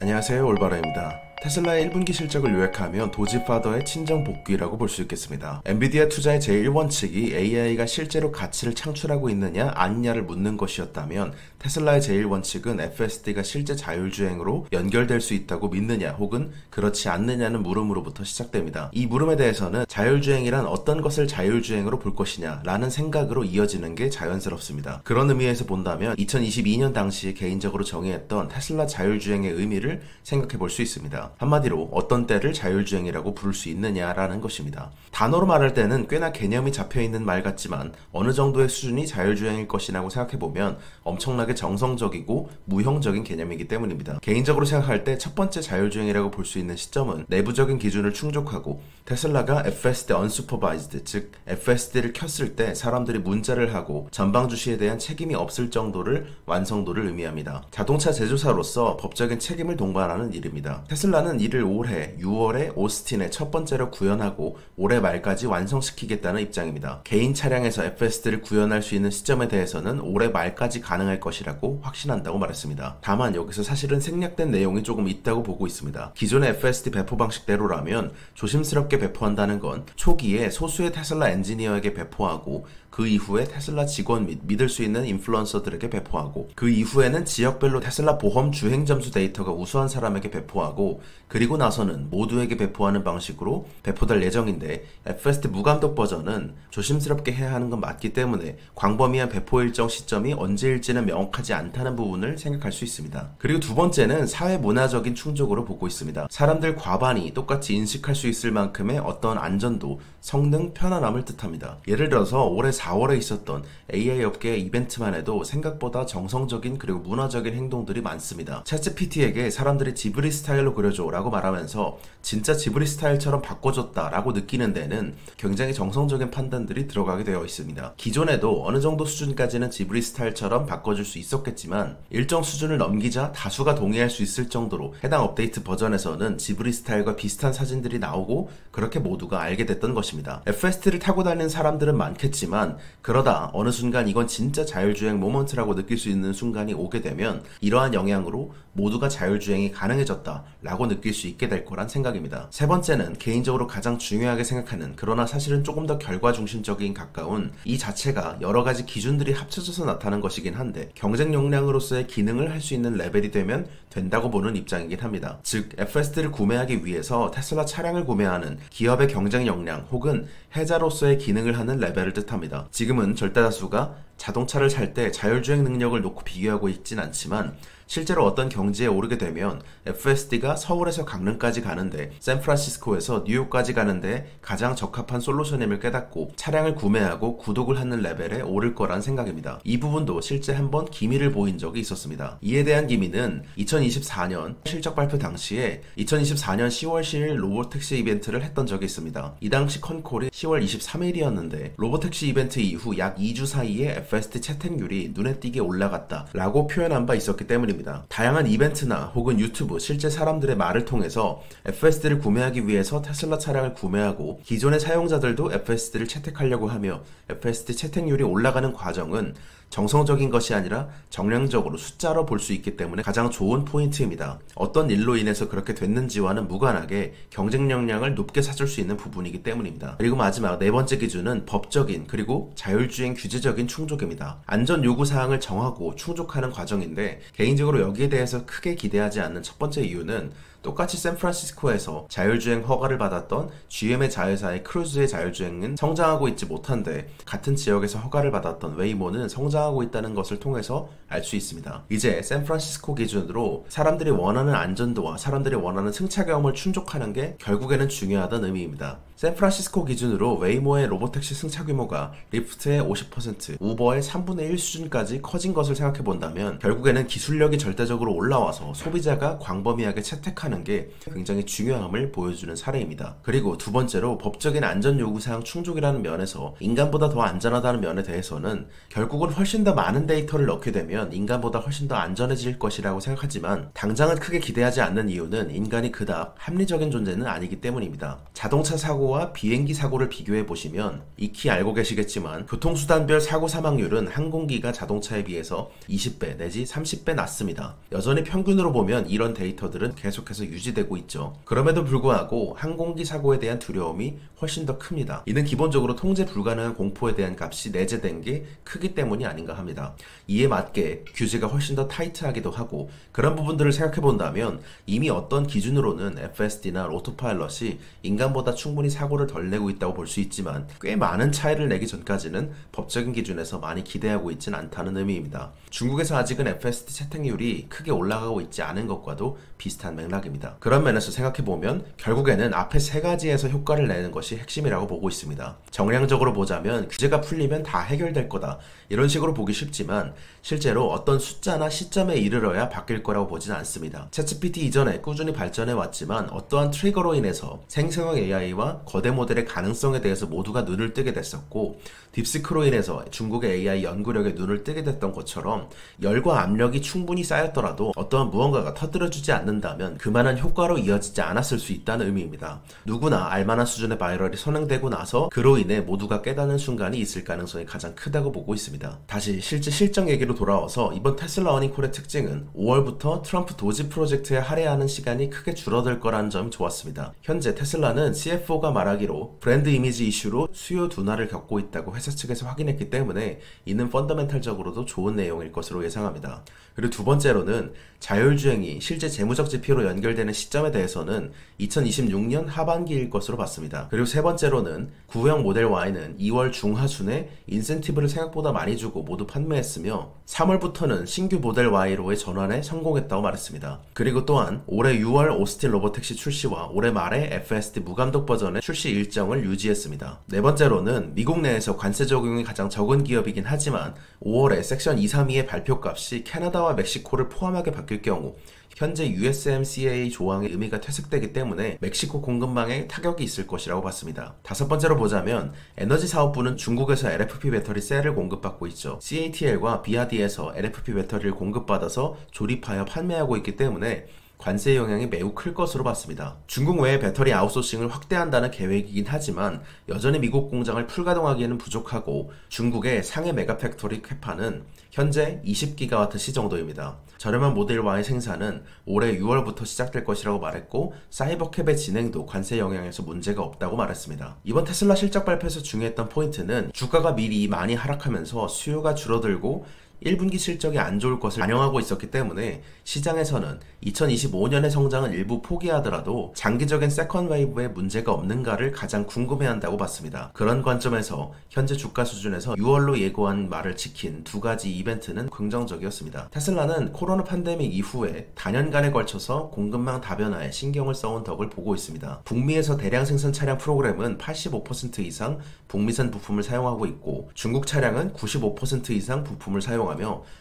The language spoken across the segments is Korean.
안녕하세요, 올바라입니다. 테슬라의 1분기 실적을 요약하면 도지파더의 친정 복귀라고 볼 수 있겠습니다. 엔비디아 투자의 제1원칙이 AI가 실제로 가치를 창출하고 있느냐 아니냐를 묻는 것이었다면 테슬라의 제1원칙은 FSD가 실제 자율주행으로 연결될 수 있다고 믿느냐 혹은 그렇지 않느냐는 물음으로부터 시작됩니다. 이 물음에 대해서는 자율주행이란 어떤 것을 자율주행으로 볼 것이냐 라는 생각으로 이어지는 게 자연스럽습니다. 그런 의미에서 본다면 2022년 당시에 개인적으로 정의했던 테슬라 자율주행의 의미를 생각해 볼 수 있습니다. 한마디로 어떤 때를 자율주행이라고 부를 수 있느냐라는 것입니다. 단어로 말할 때는 꽤나 개념이 잡혀있는 말 같지만 어느 정도의 수준이 자율주행일 것이라고 생각해보면 엄청나게 정성적이고 무형적인 개념이기 때문입니다. 개인적으로 생각할 때 첫 번째 자율주행이라고 볼 수 있는 시점은 내부적인 기준을 충족하고 테슬라가 FSD Unsupervised, 즉 FSD를 켰을 때 사람들이 문자를 하고 전방 주시에 대한 책임이 없을 정도를 완성도를 의미합니다. 자동차 제조사로서 법적인 책임을 동반하는 일입니다. 테슬라는 이를 올해 6월에 오스틴에 첫 번째로 구현하고 올해 말까지 완성시키겠다는 입장입니다. 개인 차량에서 FSD를 구현할 수 있는 시점에 대해서는 올해 말까지 가능할 것이라고 확신한다고 말했습니다. 다만 여기서 사실은 생략된 내용이 조금 있다고 보고 있습니다. 기존의 FSD 배포 방식대로라면 조심스럽게 배포한다는 건 초기에 소수의 테슬라 엔지니어에게 배포하고 그 이후에 테슬라 직원 및 믿을 수 있는 인플루언서들에게 배포하고 그 이후에는 지역별로 테슬라 보험 주행 점수 데이터가 우수한 사람에게 배포하고 그리고 나서는 모두에게 배포하는 방식으로 배포될 예정인데 FSD 무감독 버전은 조심스럽게 해야 하는 건 맞기 때문에 광범위한 배포 일정 시점이 언제일지는 명확하지 않다는 부분을 생각할 수 있습니다. 그리고 두 번째는 사회 문화적인 충족으로 보고 있습니다. 사람들 과반이 똑같이 인식할 수 있을 만큼의 어떤 안전도, 성능, 편안함을 뜻합니다. 예를 들어서 올해 4월에 있었던 AI 업계의 이벤트만 해도 생각보다 정성적인 그리고 문화적인 행동들이 많습니다. 챗GPT에게 사람들이 지브리 스타일로 그려줘 라고 말하면서 진짜 지브리 스타일처럼 바꿔줬다 라고 느끼는 데는 굉장히 정성적인 판단들이 들어가게 되어 있습니다. 기존에도 어느 정도 수준까지는 지브리 스타일처럼 바꿔줄 수 있었겠지만 일정 수준을 넘기자 다수가 동의할 수 있을 정도로 해당 업데이트 버전에서는 지브리 스타일과 비슷한 사진들이 나오고 그렇게 모두가 알게 됐던 것입니다. FSD를 타고 다니는 사람들은 많겠지만 그러다 어느 순간 이건 진짜 자율주행 모먼트라고 느낄 수 있는 순간이 오게 되면 이러한 영향으로 모두가 자율주행이 가능해졌다 라고 느낄 수 있게 될 거란 생각입니다. 세 번째는 개인적으로 가장 중요하게 생각하는 그러나 사실은 조금 더 결과 중심적인 가까운 이 자체가 여러 가지 기준들이 합쳐져서 나타난 것이긴 한데 경쟁 역량으로서의 기능을 할 수 있는 레벨이 되면 된다고 보는 입장이긴 합니다. 즉 FSD를 구매하기 위해서 테슬라 차량을 구매하는 기업의 경쟁 역량 혹은 해자로서의 기능을 하는 레벨을 뜻합니다. 지금은 절대다수가 자동차를 살 때 자율주행 능력을 놓고 비교하고 있진 않지만 실제로 어떤 경지에 오르게 되면 FSD가 서울에서 강릉까지 가는데 샌프란시스코에서 뉴욕까지 가는데 가장 적합한 솔루션임을 깨닫고 차량을 구매하고 구독을 하는 레벨에 오를 거란 생각입니다. 이 부분도 실제 한번 기미를 보인 적이 있었습니다. 이에 대한 기미는 2024년 실적 발표 당시에 2024년 10월 10일 로보택시 이벤트를 했던 적이 있습니다. 이 당시 컨콜이 10월 23일이었는데 로보택시 이벤트 이후 약 2주 사이에 FSD 채택률이 눈에 띄게 올라갔다 라고 표현한 바 있었기 때문입니다. 다양한 이벤트나 혹은 유튜브 실제 사람들의 말을 통해서 FSD를 구매하기 위해서 테슬라 차량을 구매하고 기존의 사용자들도 FSD를 채택하려고 하며 FSD 채택률이 올라가는 과정은 정성적인 것이 아니라 정량적으로 숫자로 볼 수 있기 때문에 가장 좋은 포인트입니다. 어떤 일로 인해서 그렇게 됐는지와는 무관하게 경쟁 역량을 높게 찾을 수 있는 부분이기 때문입니다. 그리고 마지막 네 번째 기준은 법적인 그리고 자율주행 규제적인 충족입니다. 안전 요구사항을 정하고 충족하는 과정인데 개인적으로 여기에 대해서 크게 기대하지 않는 첫 번째 이유는 똑같이 샌프란시스코에서 자율주행 허가를 받았던 GM의 자회사의 크루즈의 자율주행은 성장하고 있지 못한데 같은 지역에서 허가를 받았던 웨이모는 성장하고 있다는 것을 통해서 알 수 있습니다. 이제 샌프란시스코 기준으로 사람들이 원하는 안전도와 사람들이 원하는 승차 경험을 충족하는 게 결국에는 중요하다는 의미입니다. 샌프란시스코 기준으로 웨이모의 로보택시 승차 규모가 리프트의 50%, 우버의 3분의 1 수준까지 커진 것을 생각해 본다면 결국에는 기술력이 절대적으로 올라와서 소비자가 광범위하게 채택하는 게 굉장히 중요함을 보여주는 사례입니다. 그리고 두 번째로 법적인 안전 요구사항 충족이라는 면에서 인간보다 더 안전하다는 면에 대해서는 결국은 훨씬 더 많은 데이터를 넣게 되면 인간보다 훨씬 더 안전해질 것이라고 생각하지만 당장은 크게 기대하지 않는 이유는 인간이 그닥 합리적인 존재는 아니기 때문입니다. 자동차 사고 사고와 비행기 사고를 비교해 보시면 익히 알고 계시겠지만 교통수단별 사고 사망률은 항공기가 자동차에 비해서 20배 내지 30배 낮습니다. 여전히 평균으로 보면 이런 데이터들은 계속해서 유지되고 있죠. 그럼에도 불구하고 항공기 사고에 대한 두려움이 훨씬 더 큽니다. 이는 기본적으로 통제 불가능한 공포에 대한 값이 내재된 게 크기 때문이 아닌가 합니다. 이에 맞게 규제가 훨씬 더 타이트하기도 하고, 그런 부분들을 생각해 본다면 이미 어떤 기준으로는 FSD나 오토파일럿이 인간보다 충분히 사고를 덜 내고 있다고 볼 수 있지만 꽤 많은 차이를 내기 전까지는 법적인 기준에서 많이 기대하고 있진 않다는 의미입니다. 중국에서 아직은 FSD 채택률이 크게 올라가고 있지 않은 것과도 비슷한 맥락입니다. 그런 면에서 생각해보면 결국에는 앞에 세 가지에서 효과를 내는 것이 핵심이라고 보고 있습니다. 정량적으로 보자면 규제가 풀리면 다 해결될 거다, 이런 식으로 보기 쉽지만 실제로 어떤 숫자나 시점에 이르러야 바뀔 거라고 보진 않습니다. 챗GPT 이전에 꾸준히 발전해 왔지만 어떠한 트리거로 인해서 생성형 AI와 거대 모델의 가능성에 대해서 모두가 눈을 뜨게 됐었고, 딥시크로 인해서 중국의 AI 연구력에 눈을 뜨게 됐던 것처럼 열과 압력이 충분히 쌓였더라도 어떠한 무언가가 터뜨려주지 않는다면 그만한 효과로 이어지지 않았을 수 있다는 의미입니다. 누구나 알만한 수준의 바이럴이 선행되고 나서 그로 인해 모두가 깨닫는 순간이 있을 가능성이 가장 크다고 보고 있습니다. 다시 실제 실정 얘기로 돌아와서 이번 테슬라 어닝콜의 특징은 5월부터 트럼프 도지 프로젝트에 할애하는 시간이 크게 줄어들 거라는 점이 좋았습니다. 현재 테슬라는 CFO가 말하기로 브랜드 이미지 이슈로 수요 둔화를 겪고 있다고 회사 측에서 확인했기 때문에 이는 펀더멘탈적으로도 좋은 내용일 것으로 예상합니다. 그리고 두 번째로는 자율주행이 실제 재무적 지표로 연결되는 시점에 대해서는 2026년 하반기일 것으로 봤습니다. 그리고 세 번째로는 구형 모델 Y는 2월 중하순에 인센티브를 생각보다 많이 주고 모두 판매했으며 3월부터는 신규 모델 Y로의 전환에 성공했다고 말했습니다. 그리고 또한 올해 6월 오스틴 로보택시 출시와 올해 말에 FSD 무감독 버전의 출시 일정을 유지했습니다. 네 번째로는 미국 내에서 관세 적용이 가장 적은 기업이긴 하지만 5월에 섹션 232의 발표값이 캐나다와 멕시코를 포함하게 바뀔 경우 현재 USMCA 조항의 의미가 퇴색되기 때문에 멕시코 공급망에 타격이 있을 것이라고 봤습니다. 다섯 번째로 보자면 에너지 사업부는 중국에서 LFP 배터리 셀을 공급받고 있죠. CATL과 BRD에서 LFP 배터리를 공급받아서 조립하여 판매하고 있기 때문에 관세 영향이 매우 클 것으로 봤습니다. 중국 외에 배터리 아웃소싱을 확대한다는 계획이긴 하지만 여전히 미국 공장을 풀가동하기에는 부족하고 중국의 상해 메가팩토리 캐파는 현재 20GWh 정도입니다. 저렴한 모델 Y의 생산은 올해 6월부터 시작될 것이라고 말했고 사이버캡의 진행도 관세 영향에서 문제가 없다고 말했습니다. 이번 테슬라 실적 발표에서 중요했던 포인트는 주가가 미리 많이 하락하면서 수요가 줄어들고 1분기 실적이 안 좋을 것을 반영하고 있었기 때문에 시장에서는 2025년의 성장은 일부 포기하더라도 장기적인 세컨 웨이브에 문제가 없는가를 가장 궁금해한다고 봤습니다. 그런 관점에서 현재 주가 수준에서 6월로 예고한 말을 지킨 두 가지 이벤트는 긍정적이었습니다. 테슬라는 코로나 팬데믹 이후에 다년간에 걸쳐서 공급망 다변화에 신경을 써온 덕을 보고 있습니다. 북미에서 대량 생산 차량 프로그램은 85% 이상 북미산 부품을 사용하고 있고 중국 차량은 95% 이상 부품을 사용하며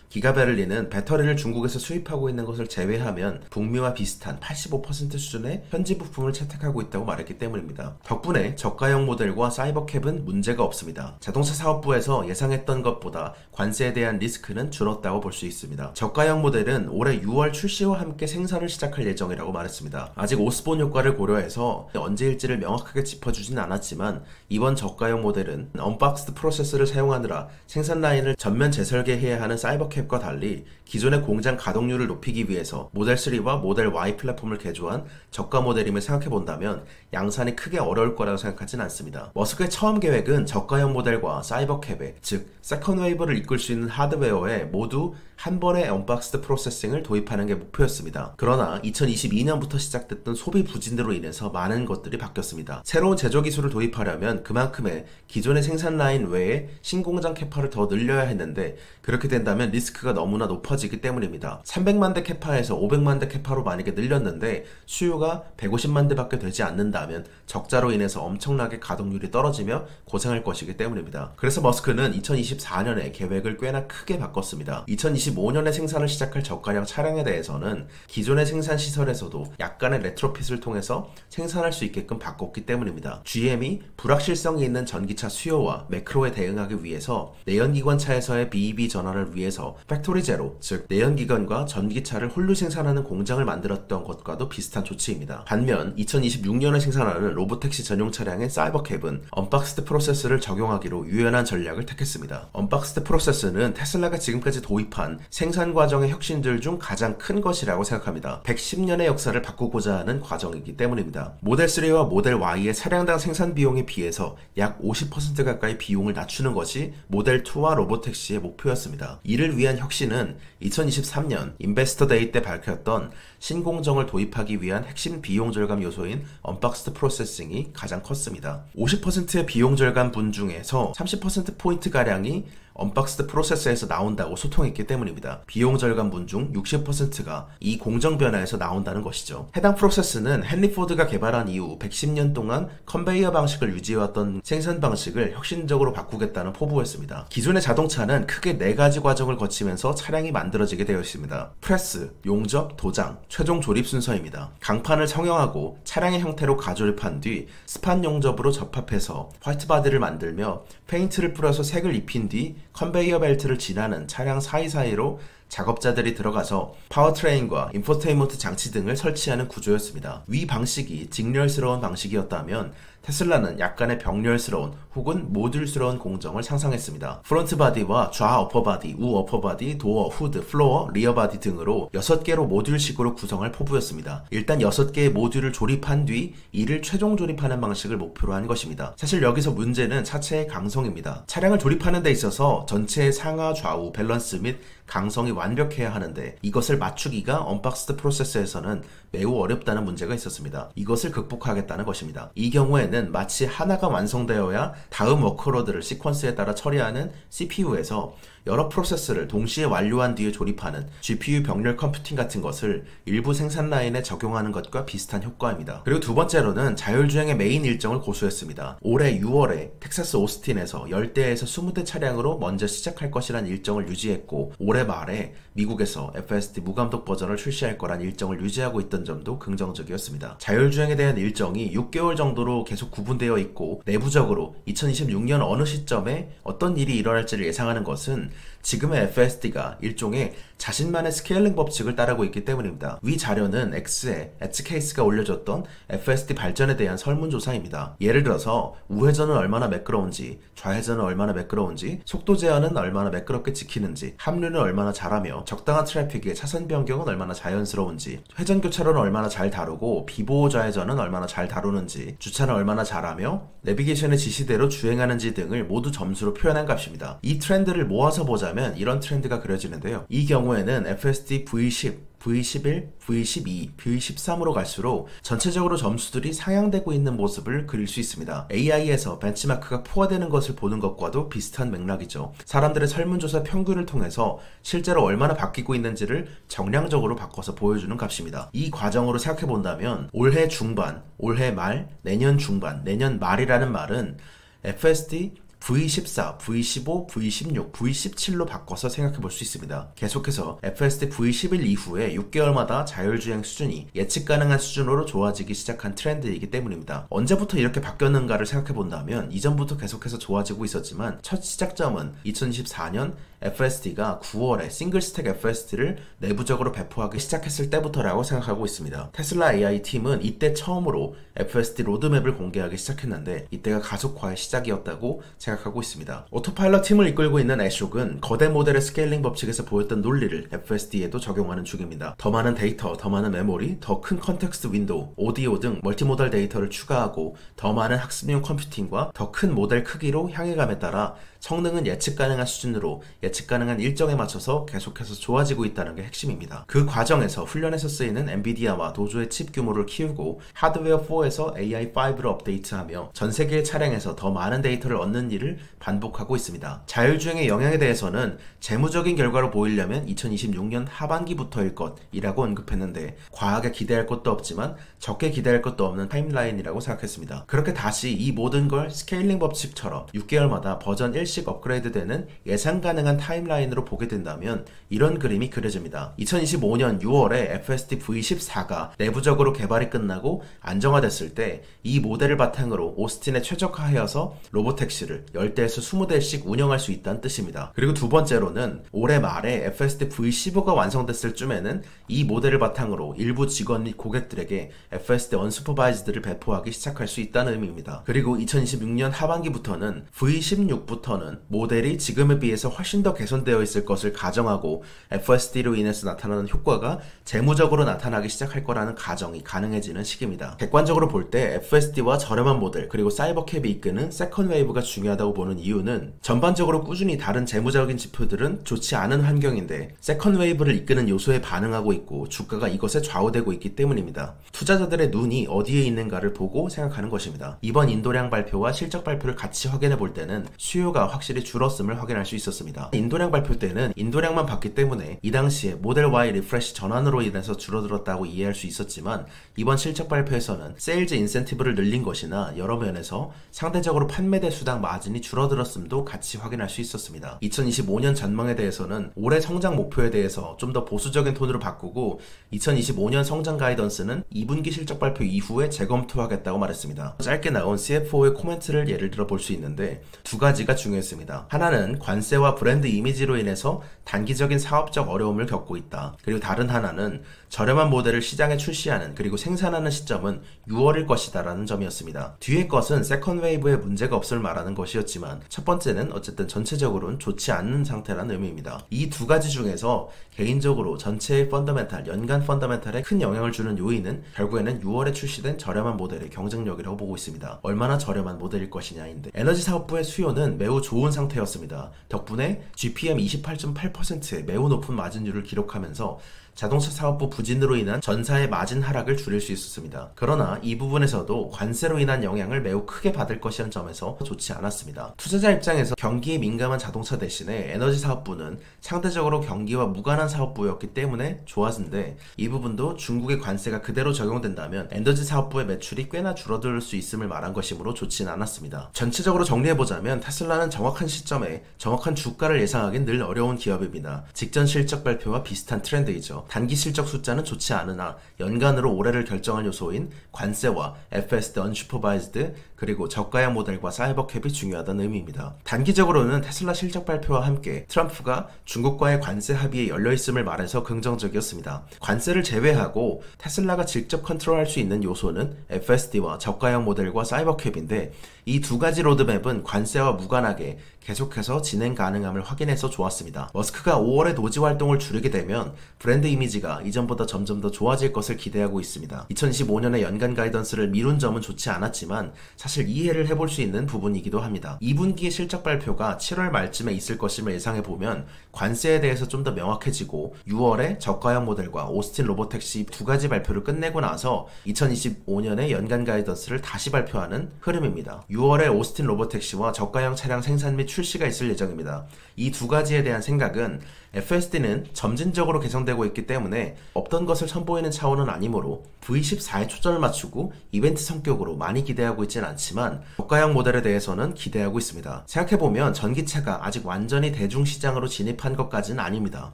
기가베를린은 배터리를 중국에서 수입하고 있는 것을 제외하면 북미와 비슷한 85% 수준의 현지 부품을 채택하고 있다고 말했기 때문입니다. 덕분에 저가형 모델과 사이버캡은 문제가 없습니다. 자동차 사업부에서 예상했던 것보다 관세에 대한 리스크는 줄었다고 볼 수 있습니다. 저가형 모델은 올해 6월 출시와 함께 생산을 시작할 예정이라고 말했습니다. 아직 오스본 효과를 고려해서 언제일지를 명확하게 짚어주진 않았지만 이번 저가형 모델은 언박스드 프로세스를 사용하느라 생산 라인을 전면 재설계해야 하는 사이버캡과 달리 기존의 공장 가동률을 높이기 위해서 모델 3와 모델 Y 플랫폼을 개조한 저가 모델임을 생각해본다면 양산이 크게 어려울 거라고 생각하진 않습니다. 머스크의 처음 계획은 저가형 모델과 사이버캡에, 즉 세컨 웨이브를 이끌 수 있는 하드웨어에 모두 한 번의 언박스드 프로세싱을 도입하는 게 목표였습니다. 그러나 2022년부터 시작됐던 소비 부진으로 인해서 많은 것들이 바뀌었습니다. 새로운 제조 기술을 도입하려면 그만큼의 기존의 생산 라인 외에 신공장 캐파를 더 늘려야 했는데 그렇게 된다면 리스크가 너무나 높아지기 때문입니다. 300만 대 캐파에서 500만 대 캐파로 만약에 늘렸는데 수요가 150만 대밖에 되지 않는다면 적자로 인해서 엄청나게 가동률이 떨어지며 고생할 것이기 때문입니다. 그래서 머스크는 2024년에 계획을 꽤나 크게 바꿨습니다. 2025년에 생산을 시작할 저가형 차량에 대해서는 기존의 생산 시설에서도 약간의 레트로핏을 통해서 생산할 수 있게끔 바꿨기 때문입니다. GM이 불확실성이 있는 전기차 수요와 매크로에 대응하기 위해서 내연기관차에서의 BEV 전환을 대중화를 위해서 팩토리 제로, 즉 내연기관과 전기차를 홀로 생산하는 공장을 만들었던 것과도 비슷한 조치입니다. 반면 2026년에 생산하는 로보택시 전용 차량인 사이버캡은 언박스드 프로세스를 적용하기로 유연한 전략을 택했습니다. 언박스드 프로세스는 테슬라가 지금까지 도입한 생산 과정의 혁신들 중 가장 큰 것이라고 생각합니다. 110년의 역사를 바꾸고자 하는 과정이기 때문입니다. 모델 3와 모델 Y의 차량당 생산 비용에 비해서 약 50% 가까이 비용을 낮추는 것이 모델 2와 로보택시의 목표였습니다. 이를 위한 혁신은 2023년 인베스터 데이 때 밝혔던 신공정을 도입하기 위한 핵심 비용 절감 요소인 언박스드 프로세싱이 가장 컸습니다. 50%의 비용 절감 분 중에서 30%포인트가량이 언박스드 프로세스에서 나온다고 소통했기 때문입니다. 비용 절감분 중 60%가 이 공정 변화에서 나온다는 것이죠. 해당 프로세스는 헨리 포드가 개발한 이후 110년 동안 컨베이어 방식을 유지해왔던 생산 방식을 혁신적으로 바꾸겠다는 포부였습니다. 기존의 자동차는 크게 4가지 과정을 거치면서 차량이 만들어지게 되어 있습니다. 프레스, 용접, 도장, 최종 조립 순서입니다. 강판을 성형하고 차량의 형태로 가조립한 뒤 스판 용접으로 접합해서 화이트 바디를 만들며 페인트를 뿌려서 색을 입힌 뒤 컨베이어 벨트를 지나는 차량 사이사이로 작업자들이 들어가서 파워트레인과 인포테인먼트 장치 등을 설치하는 구조였습니다. 위 방식이 직렬스러운 방식이었다면 테슬라는 약간의 병렬스러운 혹은 모듈스러운 공정을 상상했습니다. 프론트 바디와 좌 어퍼 바디, 우 어퍼 바디, 도어, 후드, 플로어, 리어 바디 등으로 6개로 모듈식으로 구성할 포부였습니다. 일단 6개의 모듈을 조립한 뒤 이를 최종 조립하는 방식을 목표로 한 것입니다. 사실 여기서 문제는 차체의 강성입니다. 차량을 조립하는 데 있어서 전체의 상하 좌우 밸런스 및 강성이 완벽해야 하는데 이것을 맞추기가 언박스드 프로세스에서는 매우 어렵다는 문제가 있었습니다. 이것을 극복하겠다는 것입니다. 이 경우에는 마치 하나가 완성되어야 다음 워크로드를 시퀀스에 따라 처리하는 CPU에서 여러 프로세스를 동시에 완료한 뒤에 조립하는 GPU 병렬 컴퓨팅 같은 것을 일부 생산 라인에 적용하는 것과 비슷한 효과입니다. 그리고 두 번째로는 자율주행의 메인 일정을 고수했습니다. 올해 6월에 텍사스 오스틴에서 10대에서 20대 차량으로 먼저 시작할 것이란 일정을 유지했고 올해 말에 미국에서 FSD 무감독 버전을 출시할 거란 일정을 유지하고 있던 점도 긍정적이었습니다. 자율주행에 대한 일정이 6개월 정도로 계속 구분되어 있고 내부적으로 2026년 어느 시점에 어떤 일이 일어날지를 예상하는 것은 지금의 FSD가 일종의 자신만의 스케일링 법칙을 따르고 있기 때문입니다. 위 자료는 X에 엣지 케이스가 올려졌던 FSD 발전에 대한 설문조사입니다. 예를 들어서 우회전은 얼마나 매끄러운지, 좌회전은 얼마나 매끄러운지, 속도 제한은 얼마나 매끄럽게 지키는지, 합류는 얼마나 잘하며 적당한 트래픽의 차선 변경은 얼마나 자연스러운지, 회전교차로는 얼마나 잘 다루고 비보호 좌회전은 얼마나 잘 다루는지, 주차는 얼마나 잘하며 내비게이션의 지시대로 주행하는지 등을 모두 점수로 표현한 값입니다. 이 트렌드를 모아서 보자면 이런 트렌드가 그려지는데요. 이 경우에는 FSD V10, V11, V12, V13으로 갈수록 전체적으로 점수들이 상향되고 있는 모습을 그릴 수 있습니다. AI에서 벤치마크가 포화되는 것을 보는 것과도 비슷한 맥락이죠. 사람들의 설문조사 평균을 통해서 실제로 얼마나 바뀌고 있는지를 정량적으로 바꿔서 보여주는 값입니다. 이 과정으로 생각해 본다면 올해 중반, 올해 말, 내년 중반, 내년 말이라는 말은 FSD V14, V15, V16, V17로 바꿔서 생각해 볼 수 있습니다. 계속해서 FSD V11 이후에 6개월마다 자율주행 수준이 예측 가능한 수준으로 좋아지기 시작한 트렌드이기 때문입니다. 언제부터 이렇게 바뀌었는가를 생각해 본다면 이전부터 계속해서 좋아지고 있었지만 첫 시작점은 2024년 FSD가 9월에 싱글 스택 FSD를 내부적으로 배포하기 시작했을 때부터라고 생각하고 있습니다. 테슬라 AI 팀은 이때 처음으로 FSD 로드맵을 공개하기 시작했는데 이때가 가속화의 시작이었다고 생각하고 있습니다. 오토파일럿 팀을 이끌고 있는 애숍은 거대 모델의 스케일링 법칙에서 보였던 논리를 FSD에도 적용하는 중입니다. 더 많은 데이터, 더 많은 메모리, 더 큰 컨텍스트 윈도우, 오디오 등 멀티모달 데이터를 추가하고 더 많은 학습용 컴퓨팅과 더 큰 모델 크기로 향해감에 따라 성능은 예측 가능한 수준으로 예측 가능한 일정에 맞춰서 계속해서 좋아지고 있다는 게 핵심입니다. 그 과정에서 훈련에서 쓰이는 엔비디아와 도조의 칩 규모를 키우고 하드웨어 4에서 AI5를 업데이트하며 전 세계의 차량에서 더 많은 데이터를 얻는 일을 반복하고 있습니다. 자율주행의 영향에 대해서는 재무적인 결과로 보이려면 2026년 하반기부터일 것이라고 언급했는데 과하게 기대할 것도 없지만 적게 기대할 것도 없는 타임라인이라고 생각했습니다. 그렇게 다시 이 모든 걸 스케일링 법칙처럼 6개월마다 버전 1 일씩 업그레이드되는 예상 가능한 타임라인으로 보게 된다면 이런 그림이 그려집니다. 2025년 6월에 FSD V14가 내부적으로 개발이 끝나고 안정화됐을 때 이 모델을 바탕으로 오스틴에 최적화하여서 로보택시를 10대에서 20대씩 운영할 수 있다는 뜻입니다. 그리고 두 번째로는 올해 말에 FSD V15가 완성됐을 쯤에는 이 모델을 바탕으로 일부 직원 및 고객들에게 FSD 언슈퍼바이즈드를 배포하기 시작할 수 있다는 의미입니다. 그리고 2026년 하반기부터는 V16부터는 모델이 지금에 비해서 훨씬 더 개선되어 있을 것을 가정하고 FSD로 인해서 나타나는 효과가 재무적으로 나타나기 시작할 거라는 가정이 가능해지는 시기입니다. 객관적으로 볼 때 FSD와 저렴한 모델 그리고 사이버캡이 이끄는 세컨 웨이브가 중요하다고 보는 이유는 전반적으로 꾸준히 다른 재무적인 지표들은 좋지 않은 환경인데 세컨 웨이브를 이끄는 요소에 반응하고 있고 주가가 이것에 좌우되고 있기 때문입니다. 투자자들의 눈이 어디에 있는가를 보고 생각하는 것입니다. 이번 인도량 발표와 실적 발표를 같이 확인해 볼 때는 수요가 확실히 줄었음을 확인할 수 있었습니다. 인도량 발표 때는 인도량만 봤기 때문에 이 당시에 모델 Y 리프레시 전환으로 인해서 줄어들었다고 이해할 수 있었지만 이번 실적 발표에서는 세일즈 인센티브를 늘린 것이나 여러 면에서 상대적으로 판매대 수당 마진이 줄어들었음도 같이 확인할 수 있었습니다. 2025년 전망에 대해서는 올해 성장 목표에 대해서 좀 더 보수적인 톤으로 바꾸고 2025년 성장 가이던스는 2분기 실적 발표 이후에 재검토하겠다고 말했습니다. 짧게 나온 CFO의 코멘트를 예를 들어 볼 수 있는데 두 가지가 중요했습니다. 하나는 관세와 브랜드 이미지로 인해서 단기적인 사업적 어려움을 겪고 있다. 그리고 다른 하나는 저렴한 모델을 시장에 출시하는 그리고 생산하는 시점은 6월일 것이다 라는 점이었습니다. 뒤의 것은 세컨 웨이브에 문제가 없을 말하는 것이었지만 첫 번째는 어쨌든 전체적으로는 좋지 않는 상태라는 의미입니다. 이 두 가지 중에서 개인적으로 전체의 펀더멘탈, 연간 펀더멘탈에 큰 영향을 주는 요인은 결국에는 6월에 출시된 저렴한 모델의 경쟁력이라고 보고 있습니다. 얼마나 저렴한 모델일 것이냐인데 에너지 사업부의 수요는 매우 좋은 상태였습니다. 덕분에 GPM 28.8%의 매우 높은 마진율을 기록하면서 자동차 사업부 부진으로 인한 전사의 마진 하락을 줄일 수 있었습니다. 그러나 이 부분에서도 관세로 인한 영향을 매우 크게 받을 것이라는 점에서 좋지 않았습니다. 투자자 입장에서 경기에 민감한 자동차 대신에 에너지 사업부는 상대적으로 경기와 무관한 사업부였기 때문에 좋았는데 이 부분도 중국의 관세가 그대로 적용된다면 에너지 사업부의 매출이 꽤나 줄어들 수 있음을 말한 것이므로 좋지는 않았습니다. 전체적으로 정리해보자면 테슬라는 정확한 시점에 정확한 주가를 예상하기는 늘 어려운 기업입니다. 직전 실적 발표와 비슷한 트렌드이죠. 단기 실적 숫자는 좋지 않으나 연간으로 올해를 결정할 요소인 관세와 FSD 언슈퍼바이즈드 그리고 저가형 모델과 사이버캡이 중요하다는 의미입니다. 단기적으로는 테슬라 실적 발표와 함께 트럼프가 중국과의 관세 합의에 열려있음을 말해서 긍정적이었습니다. 관세를 제외하고 테슬라가 직접 컨트롤할 수 있는 요소는 FSD와 저가형 모델과 사이버캡인데 이 두 가지 로드맵은 관세와 무관하게 계속해서 진행 가능함을 확인해서 좋았습니다. 머스크가 5월에 노지 활동을 줄이게 되면 브랜드 이미지가 이전보다 점점 더 좋아질 것을 기대하고 있습니다. 2025년에 연간 가이던스를 미룬 점은 좋지 않았지만 사실 이해를 해볼 수 있는 부분이기도 합니다. 2분기 실적 발표가 7월 말쯤에 있을 것임을 예상해보면 관세에 대해서 좀 더 명확해지고 6월에 저가형 모델과 오스틴 로보택시 두 가지 발표를 끝내고 나서 2025년에 연간 가이던스를 다시 발표하는 흐름입니다. 6월에 오스틴 로보택시와 저가형 차량 생산 및 출시가 있을 예정입니다. 이 두 가지에 대한 생각은 FSD는 점진적으로 개선되고 있기 때문에 없던 것을 선보이는 차원은 아니므로 V14에 초점을 맞추고 이벤트 성격으로 많이 기대하고 있지는 않지만 저가형 모델에 대해서는 기대하고 있습니다. 생각해보면 전기차가 아직 완전히 대중시장으로 진입한 것까지는 아닙니다.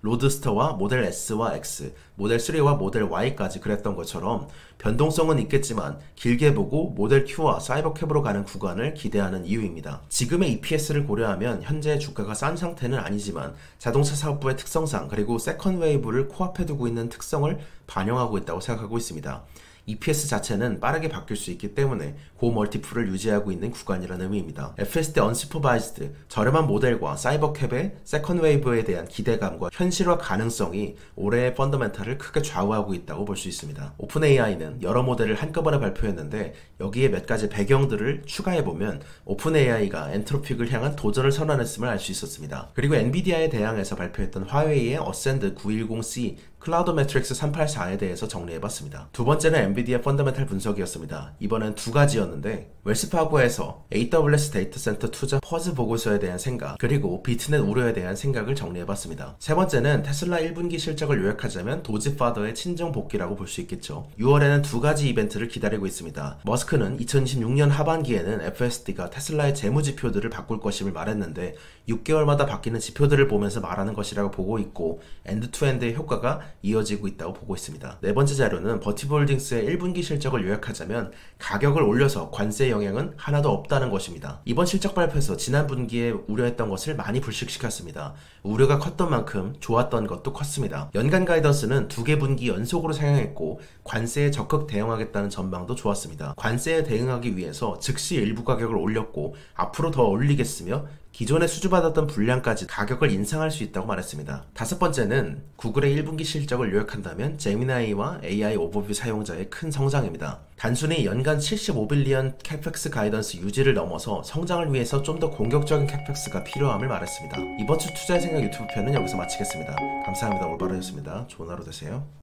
로드스터와 모델 S와 X, 모델 3와 모델 Y까지 그랬던 것처럼 변동성은 있겠지만 길게 보고 모델 Q와 사이버캡으로 가는 구간을 기대하는 이유입니다. 지금의 EPS를 고려하면 현재 주가가 싼 상태는 아니지만 자동차 사업부의 특성상 그리고 세컨 웨이브를 코앞에 두고 있는 특성을 반영하고 있다고 생각하고 있습니다. EPS 자체는 빠르게 바뀔 수 있기 때문에 고멀티플을 유지하고 있는 구간이라는 의미입니다. FSD 언슈퍼바이즈드, 저렴한 모델과 사이버캡의 세컨 웨이브에 대한 기대감과 현실화 가능성이 올해의 펀더멘탈을 크게 좌우하고 있다고 볼 수 있습니다. 오픈AI는 여러 모델을 한꺼번에 발표했는데 여기에 몇 가지 배경들을 추가해보면 오픈AI가 엔트로픽을 향한 도전을 선언했음을 알 수 있었습니다. 그리고 엔비디아에 대항해서 발표했던 화웨이의 어센드 910C 클라우드 매트릭스 384에 대해서 정리해봤습니다. 두 번째는 엔비디아 펀더멘탈 분석이었습니다. 이번엔 두 가지였는데 웰스파고에서 AWS 데이터 센터 투자 퍼즈 보고서에 대한 생각, 그리고 비트넷 우려에 대한 생각을 정리해봤습니다. 세 번째는 테슬라 1분기 실적을 요약하자면 도지파더의 친정 복귀라고 볼 수 있겠죠. 6월에는 두 가지 이벤트를 기다리고 있습니다. 머스크는 2026년 하반기에는 FSD가 테슬라의 재무 지표들을 바꿀 것임을 말했는데 6개월마다 바뀌는 지표들을 보면서 말하는 것이라고 보고 있고 엔드투엔드의 효과가 이어지고 있다고 보고 있습니다. 네 번째 자료는 버티볼딩스의 1분기 실적을 요약하자면 가격을 올려서 관세 영향은 하나도 없다는 것입니다. 이번 실적 발표에서 지난 분기에 우려했던 것을 많이 불식시켰습니다. 우려가 컸던 만큼 좋았던 것도 컸습니다. 연간 가이던스는 2개 분기 연속으로 상향했고 관세에 적극 대응하겠다는 전망도 좋았습니다. 관세에 대응하기 위해서 즉시 일부 가격을 올렸고 앞으로 더 올리겠으며 기존에 수주받았던 분량까지 가격을 인상할 수 있다고 말했습니다. 다섯 번째는 구글의 1분기 실적을 요약한다면 제미나이와 AI 오버뷰 사용자의 큰 성장입니다. 단순히 연간 75빌리언 캐펙스 가이던스 유지를 넘어서 성장을 위해서 좀 더 공격적인 캐펙스가 필요함을 말했습니다. 이번 주 투자의 생각 유튜브 편은 여기서 마치겠습니다. 감사합니다. 올바르였습니다. 좋은 하루 되세요.